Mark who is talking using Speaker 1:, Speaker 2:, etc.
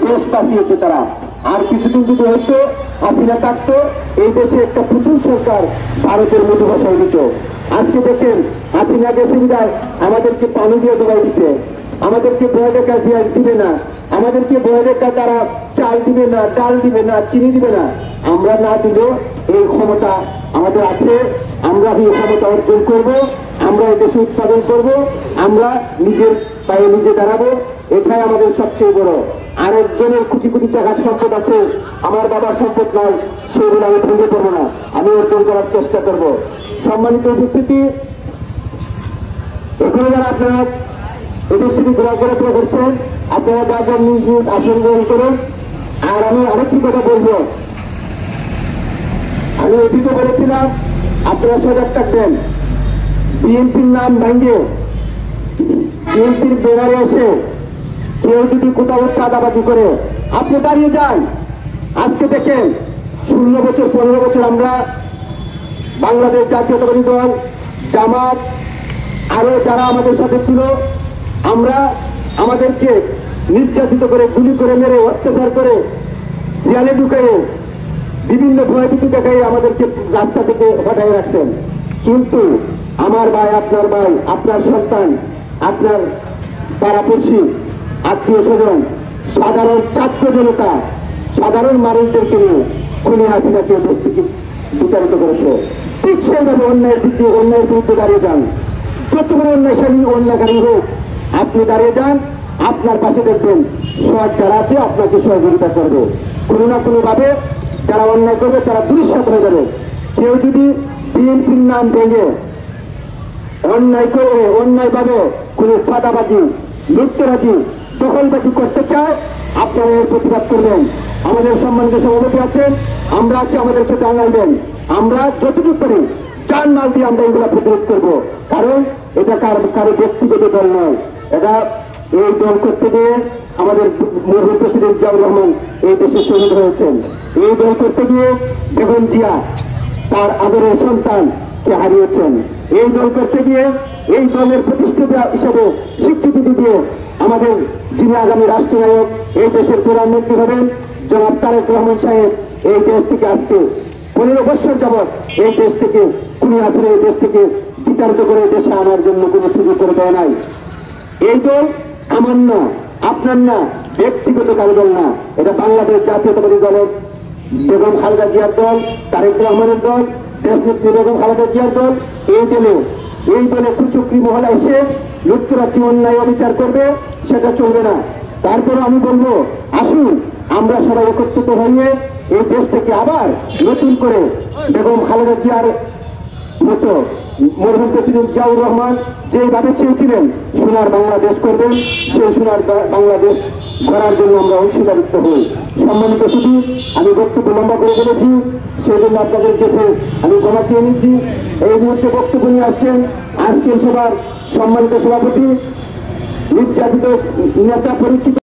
Speaker 1: দেশ বাঁচিয়েছে তারা। আর কিছুদিন যদি হয়তো হাসিনা থাকতো, এই দেশে একটা পুতুল সরকার ভারতের মধু বসাই দিত। আজকে দেখেন হাসিনা গেছে বিদায় আমাদেরকে পানি দিয়ে ডুবাই দিছে, আমাদেরকে বয়ের কাজ দিবে না, আমাদেরকে বয়ের কাজ তারা চাল দিবে না, ডাল দিবে না, চিনি দিবে না। আমরা না দিলেও এই ক্ষমতা আমাদের আছে, আমরা এই ক্ষমতা অর্জন করব, আমরা এই দেশে উৎপাদন করব, আমরা নিজের পায়ে নিজে দাঁড়াবো। এটাই আমাদের সবচেয়ে বড়। আরেকজনের কোটি কোটি টাকার সম্পদ আছে, আমার বাবার সম্পদ নয়, সেগুলো আমি ভেঙে পড়বো না, আমি অর্জন করার চেষ্টা করব। সম্মানিত উপস্থিতি, এখানে যারা আপনারা এদের সাথে ঘোরাফেরা করছেন, আপনারা যা যা নিজ নিজ আসন গ্রহণ করুন। আর আমি আরেকটি কথা বলবো, আমি অতীতে বলেছিলাম আপনারা সজাগ থাকবেন। বিএনপির নাম ভাঙ্গে বিএনপির ব্যানারে এসে কেউ যদি কোথাও চাঁদাবাজি করে, আপনি দাঁড়িয়ে যান। আজকে দেখেন 16 বছর 15 বছর আমরা বাংলাদেশ জাতীয়তাবাদী দল, জামাত, আরো যারা আমাদের সাথে ছিল, আমরা আমাদেরকে নির্যাতিত করে, গুলি করে, মেরে, অত্যাচার করে, জেলে ঢুকাইয়ে, বিভিন্ন ভয়ভীতি দেখাই আমাদেরকে রাস্তা থেকে হটাই রাখছেন। কিন্তু আমার ভাই, আপনার সন্তান, আপনার পাড়াপড়শি, আত্মীয় স্বজন, সাধারণ ছাত্র জনতা, সাধারণ মানুষদেরকে নিয়ে খুনি হাসিনাকে দেশ থেকে বিতাড়িত করেছে। ঠিক সেইভাবে অন্যায়ের বিরুদ্ধে দাঁড়িয়ে যান। যত বড় অন্যায়কারী হোক, আপনি দাঁড়িয়ে যান, আপনার পাশে দেখবেন সৎ যারা আছে আপনাকে সহযোগিতা করবে। কোনো না কোনো ভাবে যারা অন্যায় করবে তারা দুরিশ্বাত হয়ে যাবে। কেউ যদি বিএনপির নাম ভেঙে অন্যায় করে, অন্যায়ভাবে কোনো চাঁদাবাজি, লুটতরাজি, দখলবাজি করতে চায়, আপনারা এর প্রতিবাদ করবেন। আমাদের সম্মানিত সভাপতি আছেন, আমরা আছি, আমাদেরকে জানাইবেন। আমরা যতটুকু পারি চান মাল দিয়ে আমরা এগুলা প্রতিরোধ করবো। কারণ এটা কারো ব্যক্তিগত দল নয়, এটা এই দল করতে গিয়ে আমাদের মরহুম প্রেসিডেন্ট জিয়াউর রহমান এই দেশে শহীদ হয়েছেন। এই দল করতে গিয়ে বেগম জিয়া তার আদরের সন্তানকে হারিয়েছেন। এই দল করতে গিয়ে এই দলের প্রতিষ্ঠাতা হিসেবে স্বীকৃতি দিয়ে আমাদের যিনি আগামী রাষ্ট্রনায়ক, এই দেশের প্রধানমন্ত্রী হবেন জনাব তারেক রহমান সাহেব, এই দেশ থেকে আজকে 15 বছর যাবৎ এই দেশ থেকে খুনি হাসিনা এই দেশ থেকে বিতাড়িত করে দেশে আনার জন্য কোনো সুযোগ করে দেয় নাই। এই দল আমার না, আপনার না, ব্যক্তিগত কারো দল না, এটা বাংলাদেশ জাতীয়তাবাদী দলের বেগম খালেদা জিয়ার দল, তারেক রহমানের দল, দেশনেত্রী বেগম খালেদা জিয়ার দল। এই দলে কুচক্রী মহল এসে লুটতরাজি, অন্যায়, অবিচার করবে, সেটা চলবে না। তারপরে আমি বলবো, আসুন আমরা সবাই একত্রিত হয়ে এই দেশ থেকে আবার নতুন করে বেগম খালেদা জিয়ার মতো মরহুম প্রেসিডেন্ট জিয়াউর রহমান যেভাবে চেয়েছিলেন সোনার বাংলাদেশ করবেন, সেই সোনার বাংলাদেশ করার জন্য আমরা অংশীদারিত্ব হই। সম্মানিত শুধু আমি বক্তব্য লম্বা করে ফেলেছি, সেই জন্য আপনাদের কাছে আমি ক্ষমা চেয়ে নিচ্ছি। এই মুহূর্তে বক্তব্য নিয়ে আসছেন আজকের সভার সম্মানিত সভাপতি, নির্যাতিত নেতা পরীক্ষিত